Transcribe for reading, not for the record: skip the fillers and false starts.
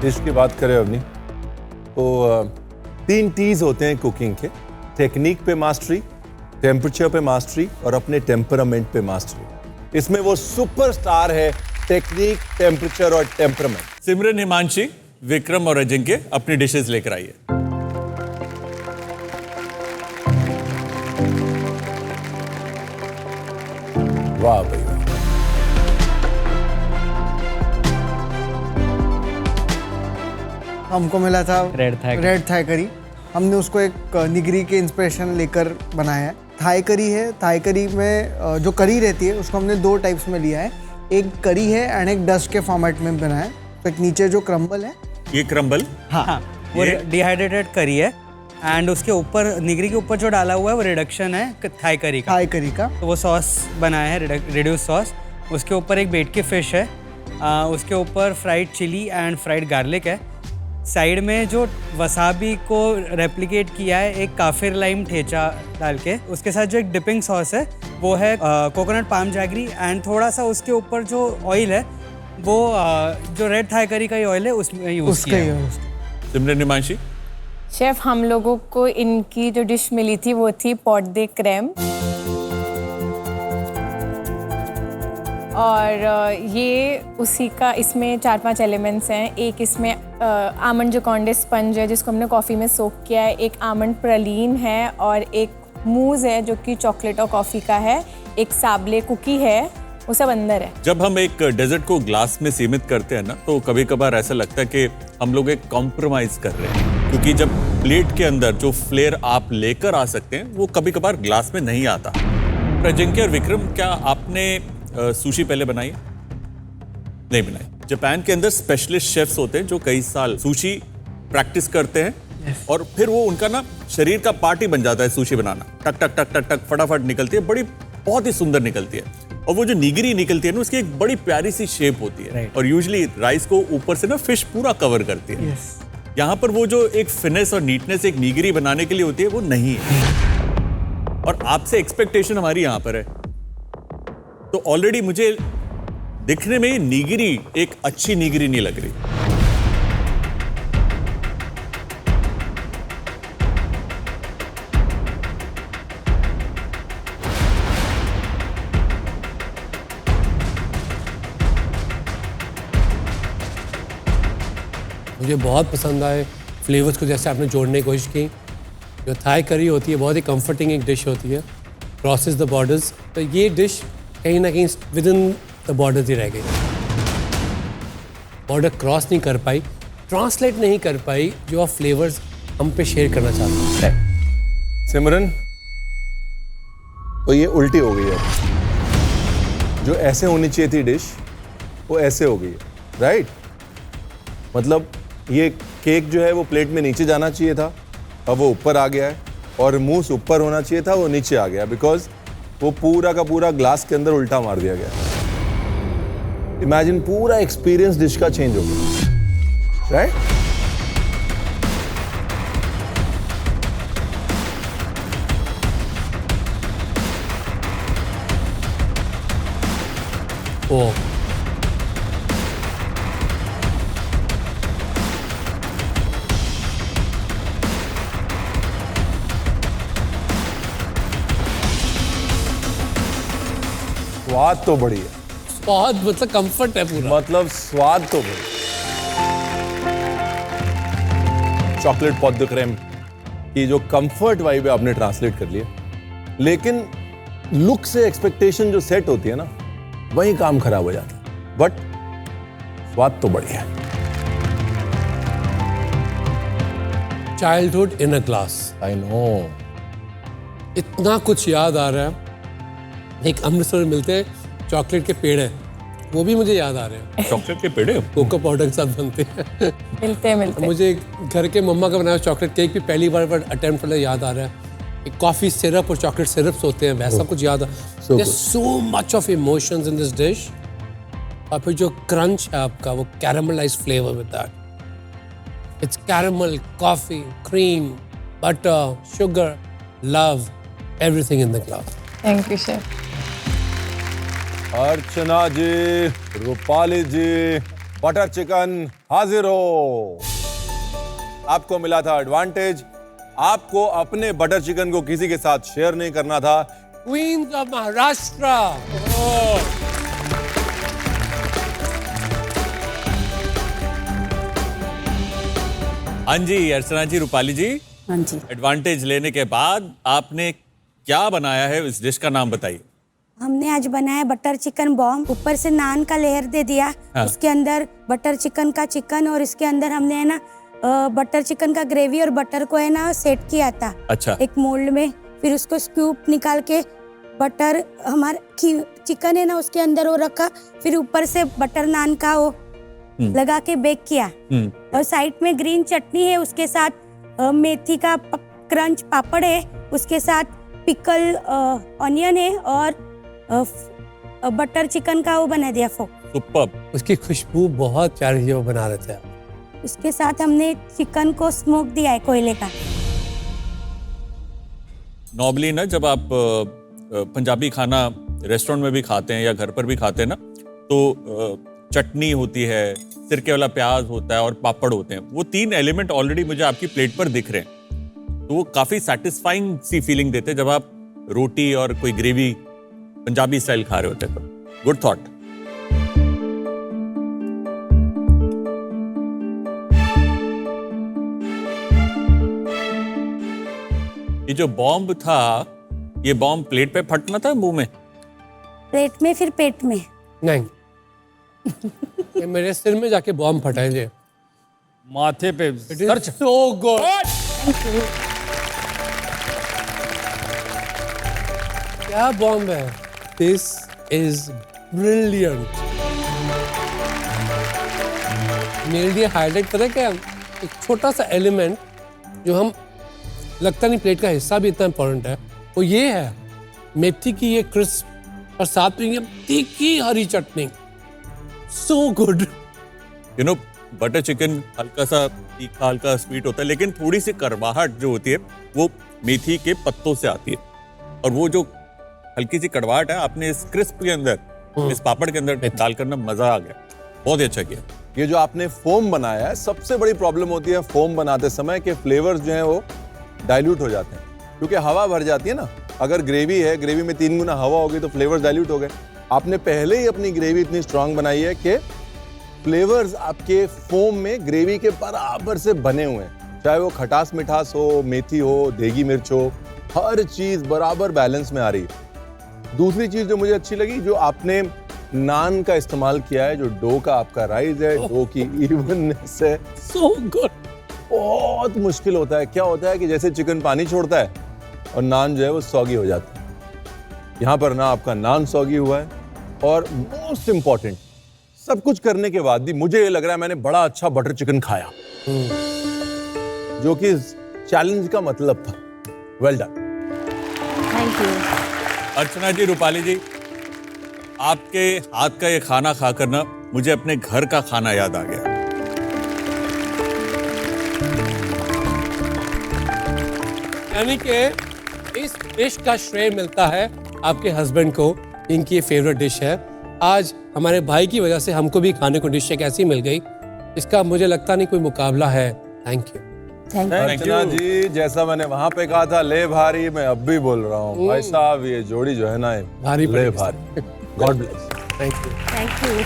Dish की बात करें अवनी तो 3 T's होते हैं कुकिंग के। टेक्निक पे मास्टरी, टेम्परेचर पे मास्टरी और अपने टेम्परामेंट पे मास्टरी। इसमें वो सुपरस्टार है टेक्निक, टेम्परेचर और टेम्परामेंट। सिमरन, हिमांशी, विक्रम और अजिंक्य अपनी डिशेस लेकर आइए। वाह भाई वाह। हमको मिला था रेड थाई करी। हमने उसको एक निगरी के इंस्पिरेशन लेकर बनाया है। थाई करी है। थाई करी में जो करी रहती है उसको हमने 2 टाइप्स में लिया है। एक करी है एंड एक डस्ट के फॉर्मेट में बनाया है। तो एक नीचे जो क्रम्बल है, ये क्रम्बल, हाँ, वो डिहाइड्रेटेड करी है एंड उसके ऊपर निगरी के ऊपर जो डाला हुआ है वो रिडक्शन है थाई करी का। तो वो सॉस बनाया है, रिड्यूस सॉस। उसके ऊपर एक बेट की फिश है, उसके ऊपर fried chilli and fried garlic है। साइड में जो वसाबी को रेप्लिकेट किया है एक काफिर लाइम ठेचा डाल के। उसके साथ जो एक डिपिंग सॉस है वो है कोकोनट पाम जागरी एंड थोड़ा सा उसके ऊपर जो ऑयल है वो जो रेड थाई करी का ही ऑयल है उसमें यूज़ किया है। सिमरन, हिमांशी। शेफ, हम लोगों को इनकी जो डिश मिली थी वो थी पॉट दे क्रैम। और ये उसी का, इसमें 4-5 एलिमेंट्स हैं। एक इसमें आमंड जो कॉन्डे स्पंज है जिसको हमने कॉफ़ी में सोक किया है, एक आमंड प्रलीन है और एक मूज़ है जो कि चॉकलेट और कॉफ़ी का है, एक साबले कुकी है, वो सब अंदर है। जब हम एक डेजर्ट को ग्लास में सीमित करते हैं ना तो कभी कभार ऐसा लगता है कि हम लोग एक कॉम्प्रोमाइज कर रहे हैं, क्योंकि जब प्लेट के अंदर जो फ्लेयर आप लेकर आ सकते हैं वो कभी कभार ग्लास में नहीं आता। अजिंक्य और विक्रम, क्या आपने सुशी पहले बनाई? नहीं बनाई। जापान के अंदर स्पेशलिस्ट शेफ्स होते हैं जो कई साल सुशी प्रैक्टिस करते हैं और फिर वो उनका ना शरीर का पार्ट ही बन जाता है सुशी बनाना। टक टक टक टक टक फटाफट निकलती है, बहुत ही सुंदर निकलती है। और वो जो निगरी निकलती है ना उसकी एक बड़ी प्यारी सी शेप होती है और यूजुअली राइस को ऊपर से ना फिश पूरा कवर करती है। यहाँ पर वो जो एक फिनेस और नीटनेस एक निगरी बनाने के लिए होती है वो नहीं है। और आपसे एक्सपेक्टेशन हमारी यहाँ पर है, तो ऑलरेडी मुझे दिखने में निगरी एक अच्छी निगरी नहीं लग रही। मुझे बहुत पसंद आए फ्लेवर्स को जैसे आपने जोड़ने की कोशिश की। जो थाई करी होती है बहुत ही कंफर्टिंग एक डिश होती है, क्रॉसेस द बॉर्डर्स। तो ये डिश कहीं ना कहीं विद इन द बॉर्डर्स ही रह गई, बॉर्डर क्रॉस नहीं कर पाई, ट्रांसलेट नहीं कर पाई जो आप फ्लेवर्स हम पे शेयर करना चाहते हैं। सिमरन, तो ये उल्टी हो गई है। जो ऐसे होनी चाहिए थी डिश वो ऐसे हो गई है, राइट? मतलब ये केक जो है वो प्लेट में नीचे जाना चाहिए था, अब वो ऊपर आ गया है, और मूस ऊपर होना चाहिए था, वो नीचे आ गया, बिकॉज वो पूरा का पूरा ग्लास के अंदर उल्टा मार दिया गया। इमेजिन पूरा एक्सपीरियंस डिश का चेंज हो गया, राइट? ओ स्वाद तो बढ़िया, बहुत मतलब कंफर्ट है पूरा, मतलब स्वाद तो बढ़िया। चॉकलेट पॉट द क्रैम की जो कंफर्ट वाइब है आपने ट्रांसलेट कर लिया, लेकिन लुक से एक्सपेक्टेशन जो सेट होती है ना वही काम खराब हो जाता है। बट स्वाद तो बढ़िया है। Childhood in a glass. I know, इतना कुछ याद आ रहा है। एक अमृतसर में मिलते हैं चॉकलेट के पेड़ हैं, वो भी मुझे याद आ रहे हैं। चॉकलेट के पेड़े कोको पाउडर के साथ बनते हैं। मिलते मुझे घर के मम्मा का बनाया चॉकलेट केक भी पहली बार अटेम्प्ट करना याद आ रहा है। एक कॉफी सिरप और चॉकलेट सिरप्स होते हैं, वैसा कुछ याद आ। So much of emotions in this dish. और फिर जो क्रंच है आपका, वो caramelised flavour with that. It's caramel, coffee, cream, butter, sugar, love, everything in the glass. Thank you chef. Archana ji, Rupali ji, butter chicken हाजिर हो। आपको मिला था एडवांटेज, आपको अपने बटर चिकन को किसी के साथ शेयर नहीं करना था। Queens of Maharashtra. हाँ जी अर्चना जी, रूपाली जी, हाँ जी। एडवांटेज लेने के बाद आपने क्या बनाया है, इस डिश का नाम बताइए। हमने आज बनाया बटर चिकन बॉम्ब, ऊपर से नान का लेयर दे दिया। हाँ। उसके अंदर बटर चिकन का चिकन और इसके अंदर हमने है ना बटर चिकन का ग्रेवी और बटर को है ना सेट किया था अच्छा। एक मोल्ड में। फिर उसको स्कूप निकाल के बटर हमारा चिकन है ना उसके अंदर वो रखा। फिर ऊपर से बटर नान का वो लगा के बेक किया। और साइड में ग्रीन चटनी है, उसके साथ मेथी का क्रंच पापड़ है, उसके साथ पिकल ऑनियन है और बटर चिकन का वो बना दिया सुपर्ब। उसकी खुशबू बहुत प्यारी है, वो बना रहे थे आप। उसके साथ हमने चिकन को स्मोक दिया है कोयले का। नॉर्मली ना जब आप पंजाबी खाना रेस्टोरेंट में भी खाते हैं या घर पर भी खाते हैं ना, तो चटनी होती है, सिरके वाला प्याज होता है और पापड़ होते हैं। वो तीन एलिमेंट ऑलरेडी मुझे आपकी प्लेट पर दिख रहे हैं, तो वो काफी सैटिस्फाइंग सी फीलिंग देते हैं जब आप रोटी और कोई ग्रेवी पंजाबी स्टाइल खा रहे होते हैं। तो गुड थॉट। ये जो बॉम्ब था, ये बॉम्ब प्लेट पे फटना था मुंह में? प्लेट में फिर पेट में नहीं। ये मेरे सिर में जाके बॉम्ब फटाए थे, माथे पे। So good. क्या बॉम्ब है? This is brilliant. मेरे लिए हाईलाइट पता है क्या? एक छोटा सा एलिमेंट जो हम लगता नहीं प्लेट का हिस्सा भी इतना इंपॉर्टेंट है, वो ये है मेथी की ये क्रिस्प और साथ में ये तीखी हरी चटनी। So good. You know butter chicken हल्का सा तीखा, हल्का स्वीट होता है, लेकिन थोड़ी सी कड़वाहट जो होती है वो मेथी के पत्तों से आती है। और वो जो हल्की सी कड़वाहट है आपने इस क्रिस्प के अंदर, इस पापड़ के अंदर डाल करना मजा आ गया। बहुत ही अच्छा किया। ये जो आपने फोम बनाया है, सबसे बड़ी प्रॉब्लम होती है फोम बनाते समय कि फ्लेवर्स जो हैं वो डाइल्यूट हो जाते हैं, क्योंकि हवा भर जाती है ना। अगर ग्रेवी है, ग्रेवी में 3 गुना हवा होगी तो फ्लेवर्स डाइल्यूट हो गए। आपने पहले ही अपनी ग्रेवी इतनी स्ट्रांग बनाई है कि फ्लेवर्स आपके फोम में ग्रेवी के बराबर से बने हुए हैं, चाहे वो खटास मिठास हो, मेथी हो, देगी मिर्च हो, हर चीज बराबर बैलेंस में आ रही है। दूसरी चीज जो मुझे अच्छी लगी, जो आपने नान का इस्तेमाल किया है, जो डो का आपका राइज है, डो की इवननेस है। So good. बहुत मुश्किल होता है, क्या होता है कि जैसे चिकन पानी छोड़ता है और नान जो है वो सॉगी हो जाता है। यहाँ पर ना आपका नान सॉगी हुआ है, और मोस्ट इंपॉर्टेंट, सब कुछ करने के बाद भी मुझे ये लग रहा है मैंने बड़ा अच्छा बटर चिकन खाया, जो कि चैलेंज का मतलब था। Well done. Thank you. Archana ji, Rupali ji, आपके हाथ का ये खाना खाकर ना मुझे अपने घर का खाना याद आ गया। यानी कि इस डिश का श्रेय मिलता है आपके हस्बैंड को, इनकी ये फेवरेट डिश है। आज हमारे भाई की वजह से हमको भी खाने को डिश एक ऐसी मिल गई, इसका मुझे लगता नहीं कोई मुकाबला है। Thank you. Thank you. Archana ji, जैसा मैंने वहां पे कहा था ले भारी, मैं अब भी बोल रहा हूँ भाई साहब, ये जोड़ी जो है ना भारी ले भारी। God bless. Thank you. Thank you.